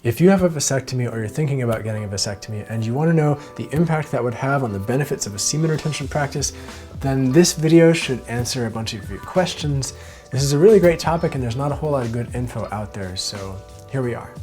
If you have a vasectomy or you're thinking about getting a vasectomy and you want to know the impact that would have on the benefits of a semen retention practice, then this video should answer a bunch of your questions. This is a really great topic and there's not a whole lot of good info out there, so here we are.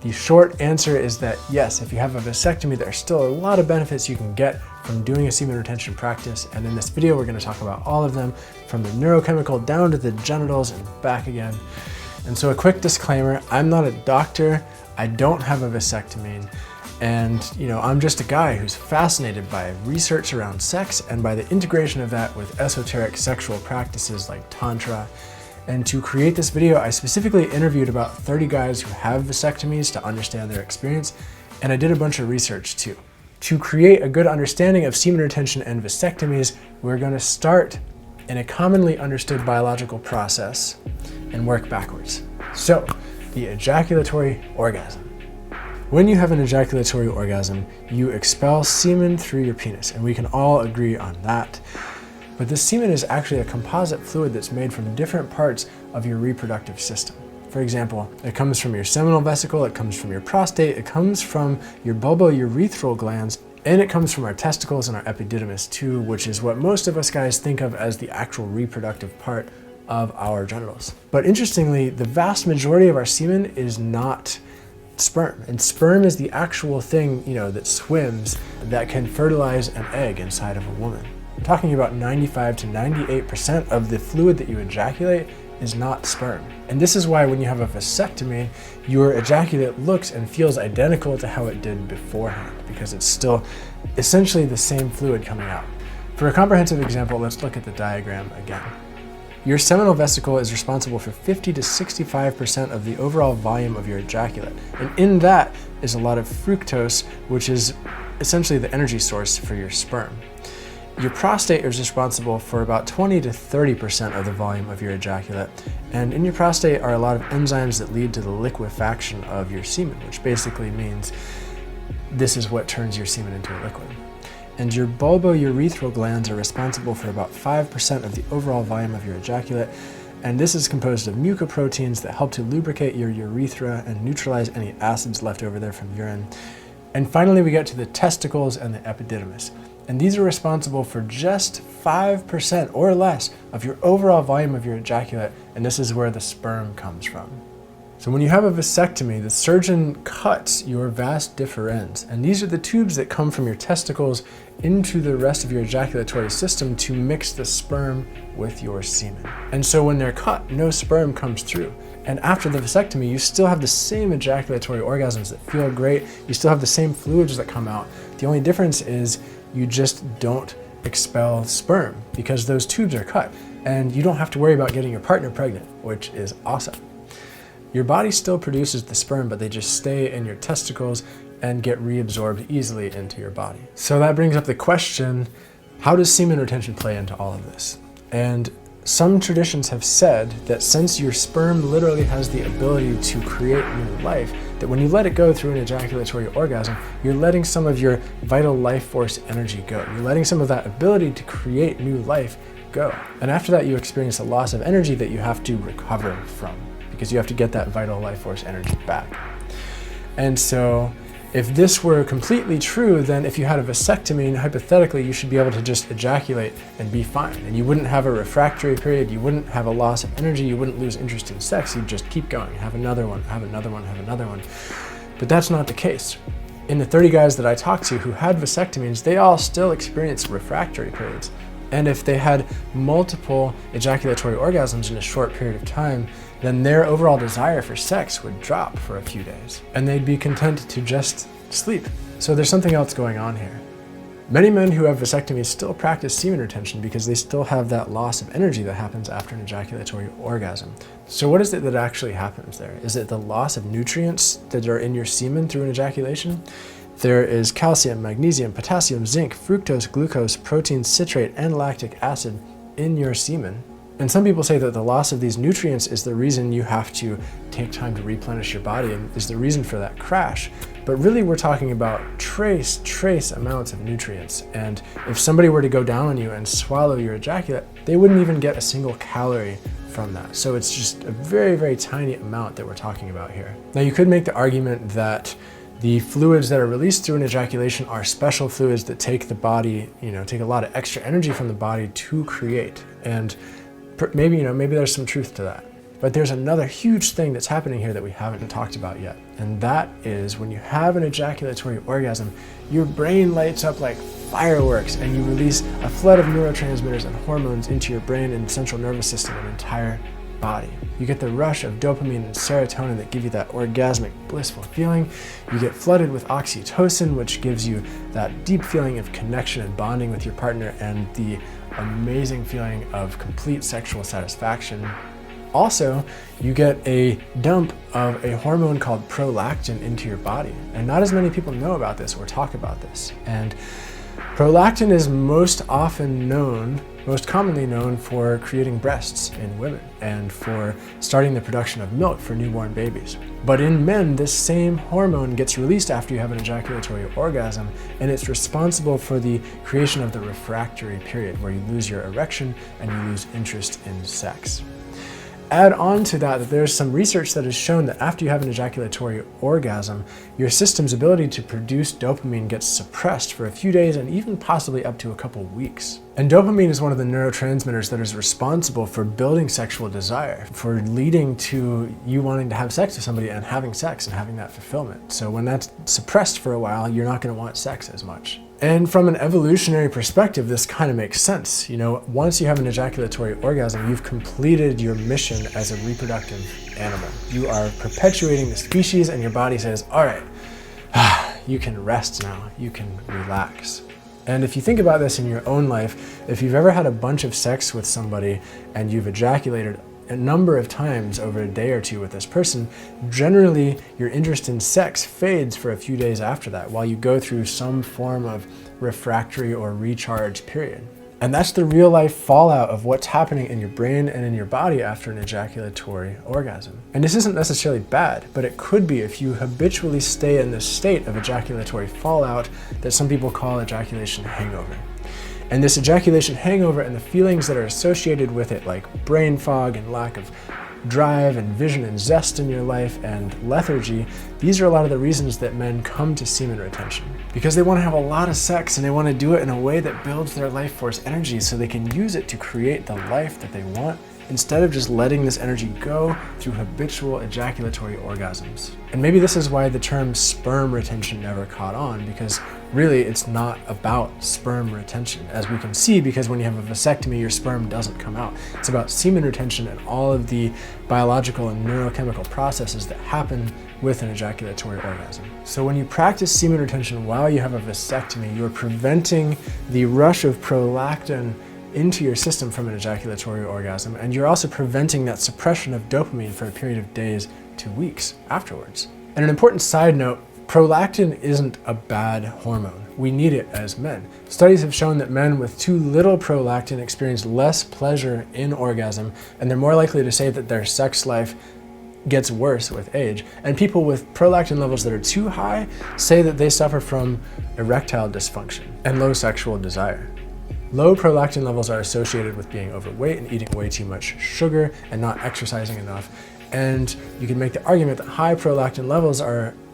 The short answer is that yes, if you have a vasectomy, there are still a lot of benefits you can get from doing a semen retention practice, and in this video we're going to talk about all of them, from the neurochemical down to the genitals and back again. And so a quick disclaimer, I'm not a doctor, I don't have a vasectomy, and I'm just a guy who's fascinated by research around sex and by the integration of that with esoteric sexual practices like Tantra. And to create this video, I specifically interviewed about 30 guys who have vasectomies to understand their experience, and I did a bunch of research too. To create a good understanding of semen retention and vasectomies, we're going to start in a commonly understood biological process and work backwards. So, the ejaculatory orgasm. When you have an ejaculatory orgasm, you expel semen through your penis, and we can all agree on that. But this semen is actually a composite fluid that's made from different parts of your reproductive system. For example, it comes from your seminal vesicle, it comes from your prostate, it comes from your bulbourethral glands, and it comes from our testicles and our epididymis too, which is what most of us guys think of as the actual reproductive part of our genitals. But interestingly, the vast majority of our semen is not sperm, and sperm is the actual thing, that swims, that can fertilize an egg inside of a woman. I'm talking about 95 to 98% of the fluid that you ejaculate is not sperm. And this is why when you have a vasectomy, your ejaculate looks and feels identical to how it did beforehand, because it's still essentially the same fluid coming out. For a comprehensive example, let's look at the diagram again. Your seminal vesicle is responsible for 50 to 65% of the overall volume of your ejaculate. And in that is a lot of fructose, which is essentially the energy source for your sperm. Your prostate is responsible for about 20 to 30% of the volume of your ejaculate. And in your prostate are a lot of enzymes that lead to the liquefaction of your semen, which basically means this is what turns your semen into a liquid. And your bulbourethral glands are responsible for about 5% of the overall volume of your ejaculate. And this is composed of mucoproteins that help to lubricate your urethra and neutralize any acids left over there from urine. And finally, we get to the testicles and the epididymis. And these are responsible for just 5% or less of your overall volume of your ejaculate, and this is where the sperm comes from. So when you have a vasectomy, the surgeon cuts your vas deferens, and these are the tubes that come from your testicles into the rest of your ejaculatory system to mix the sperm with your semen. And so when they're cut, no sperm comes through. And after the vasectomy, you still have the same ejaculatory orgasms that feel great. You still have the same fluids that come out. The only difference is you just don't expel sperm because those tubes are cut, and you don't have to worry about getting your partner pregnant, which is awesome. Your body still produces the sperm, but they just stay in your testicles and get reabsorbed easily into your body. So that brings up the question, how does semen retention play into all of this? And some traditions have said that since your sperm literally has the ability to create new life, that when you let it go through an ejaculatory orgasm, you're letting some of your vital life force energy go. You're letting some of that ability to create new life go. And after that, you experience a loss of energy that you have to recover from, because you have to get that vital life force energy back. And so if this were completely true, then if you had a vasectomy, hypothetically, you should be able to just ejaculate and be fine. And you wouldn't have a refractory period, you wouldn't have a loss of energy, you wouldn't lose interest in sex, you'd just keep going, have another one, have another one, have another one. But that's not the case. In the 30 guys that I talked to who had vasectomies, they all still experienced refractory periods. And if they had multiple ejaculatory orgasms in a short period of time, then their overall desire for sex would drop for a few days, and they'd be content to just sleep. So there's something else going on here. Many men who have vasectomies still practice semen retention because they still have that loss of energy that happens after an ejaculatory orgasm. So what is it that actually happens there? Is it the loss of nutrients that are in your semen through an ejaculation? There is calcium, magnesium, potassium, zinc, fructose, glucose, protein, citrate, and lactic acid in your semen. And some people say that the loss of these nutrients is the reason you have to take time to replenish your body and is the reason for that crash. But really we're talking about trace amounts of nutrients. And if somebody were to go down on you and swallow your ejaculate, they wouldn't even get a single calorie from that. So it's just a very, very tiny amount that we're talking about here. Now you could make the argument that the fluids that are released through an ejaculation are special fluids that take the body, take a lot of extra energy from the body to create. And maybe there's some truth to that. But there's another huge thing that's happening here that we haven't talked about yet. And that is when you have an ejaculatory orgasm, your brain lights up like fireworks and you release a flood of neurotransmitters and hormones into your brain and central nervous system and entire body. You get the rush of dopamine and serotonin that give you that orgasmic, blissful feeling. You get flooded with oxytocin, which gives you that deep feeling of connection and bonding with your partner and the amazing feeling of complete sexual satisfaction. Also, you get a dump of a hormone called prolactin into your body. And not as many people know about this or talk about this. And prolactin is most commonly known for creating breasts in women and for starting the production of milk for newborn babies. But in men, this same hormone gets released after you have an ejaculatory orgasm, and it's responsible for the creation of the refractory period, where you lose your erection and you lose interest in sex. Add on to that there's some research that has shown that after you have an ejaculatory orgasm, your system's ability to produce dopamine gets suppressed for a few days and even possibly up to a couple weeks. And dopamine is one of the neurotransmitters that is responsible for building sexual desire, for leading to you wanting to have sex with somebody and having sex and having that fulfillment. So when that's suppressed for a while, you're not going to want sex as much. And from an evolutionary perspective, this kind of makes sense. Once you have an ejaculatory orgasm, you've completed your mission as a reproductive animal. You are perpetuating the species and your body says, all right, you can rest now, you can relax. And if you think about this in your own life, if you've ever had a bunch of sex with somebody and you've ejaculated a number of times over a day or two with this person, generally your interest in sex fades for a few days after that while you go through some form of refractory or recharge period. And that's the real life fallout of what's happening in your brain and in your body after an ejaculatory orgasm. And this isn't necessarily bad, but it could be if you habitually stay in this state of ejaculatory fallout that some people call ejaculation hangover. And this ejaculation hangover and the feelings that are associated with it, like brain fog and lack of drive and vision and zest in your life and lethargy, these are a lot of the reasons that men come to semen retention. Because they want to have a lot of sex and they want to do it in a way that builds their life force energy so they can use it to create the life that they want, instead of just letting this energy go through habitual ejaculatory orgasms. And maybe this is why the term sperm retention never caught on, because really it's not about sperm retention, as we can see, because when you have a vasectomy, your sperm doesn't come out. It's about semen retention and all of the biological and neurochemical processes that happen with an ejaculatory orgasm. So when you practice semen retention while you have a vasectomy, you're preventing the rush of prolactin into your system from an ejaculatory orgasm, and you're also preventing that suppression of dopamine for a period of days to weeks afterwards. And an important side note, prolactin isn't a bad hormone. We need it as men. Studies have shown that men with too little prolactin experience less pleasure in orgasm, and they're more likely to say that their sex life gets worse with age. And people with prolactin levels that are too high say that they suffer from erectile dysfunction and low sexual desire. Low prolactin levels are associated with being overweight and eating way too much sugar and not exercising enough. And you can make the argument that high prolactin levels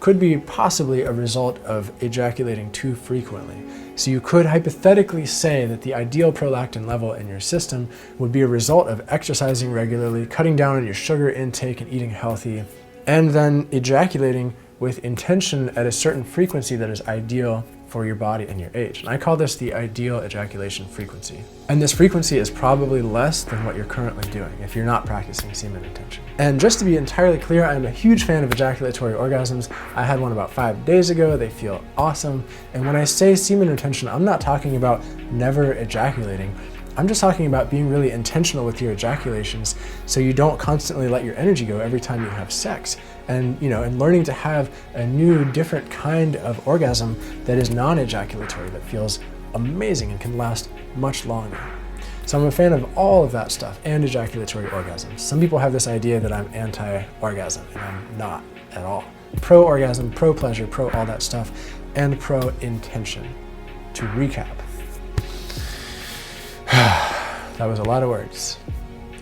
could be possibly a result of ejaculating too frequently. So you could hypothetically say that the ideal prolactin level in your system would be a result of exercising regularly, cutting down on your sugar intake and eating healthy, and then ejaculating with intention at a certain frequency that is ideal for your body and your age. And I call this the ideal ejaculation frequency. And this frequency is probably less than what you're currently doing if you're not practicing semen retention. And just to be entirely clear, I'm a huge fan of ejaculatory orgasms. I had one about 5 days ago. They feel awesome. And when I say semen retention, I'm not talking about never ejaculating. I'm just talking about being really intentional with your ejaculations so you don't constantly let your energy go every time you have sex. And learning to have a new, different kind of orgasm that is non-ejaculatory, that feels amazing and can last much longer. So I'm a fan of all of that stuff and ejaculatory orgasms. Some people have this idea that I'm anti-orgasm, and I'm not at all. Pro-orgasm, pro-pleasure, pro all that stuff, and pro-intention. To recap. That was a lot of words.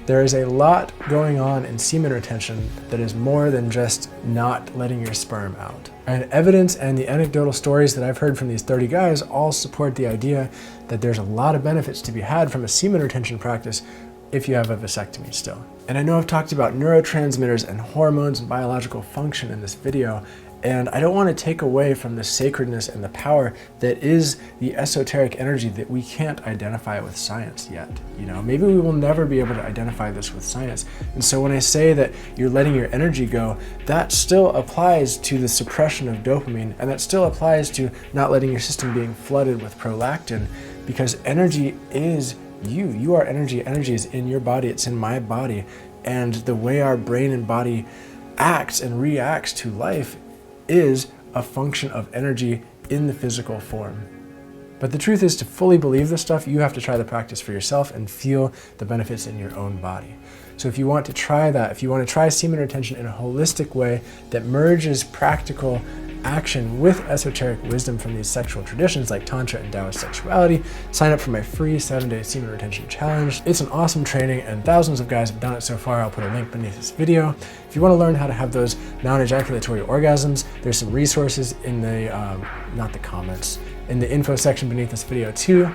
There is a lot going on in semen retention that is more than just not letting your sperm out. And evidence and the anecdotal stories that I've heard from these 30 guys all support the idea that there's a lot of benefits to be had from a semen retention practice if you have a vasectomy still. And I know I've talked about neurotransmitters and hormones and biological function in this video, and I don't want to take away from the sacredness and the power that is the esoteric energy that we can't identify with science yet. You know, maybe we will never be able to identify this with science. And so when I say that you're letting your energy go, that still applies to the suppression of dopamine, and that still applies to not letting your system being flooded with prolactin, because energy is you. You are energy. Energy is in your body. It's in my body. And the way our brain and body acts and reacts to life is a function of energy in the physical form. But the truth is, to fully believe this stuff, you have to try the practice for yourself and feel the benefits in your own body. So if you want to try that, if you want to try semen retention in a holistic way that merges practical action with esoteric wisdom from these sexual traditions like Tantra and Taoist sexuality, sign up for my free 7-day semen retention challenge. It's an awesome training and thousands of guys have done it so far. I'll put a link beneath this video. If you want to learn how to have those non-ejaculatory orgasms, there's some resources in the, not the comments, in the info section beneath this video too.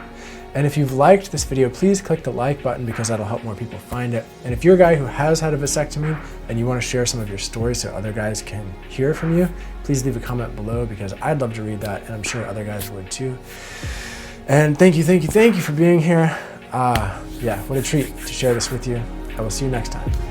And if you've liked this video, please click the like button because that'll help more people find it. And if you're a guy who has had a vasectomy and you want to share some of your stories so other guys can hear from you, please leave a comment below because I'd love to read that and I'm sure other guys would too. And thank you for being here. Yeah, what a treat to share this with you. I will see you next time.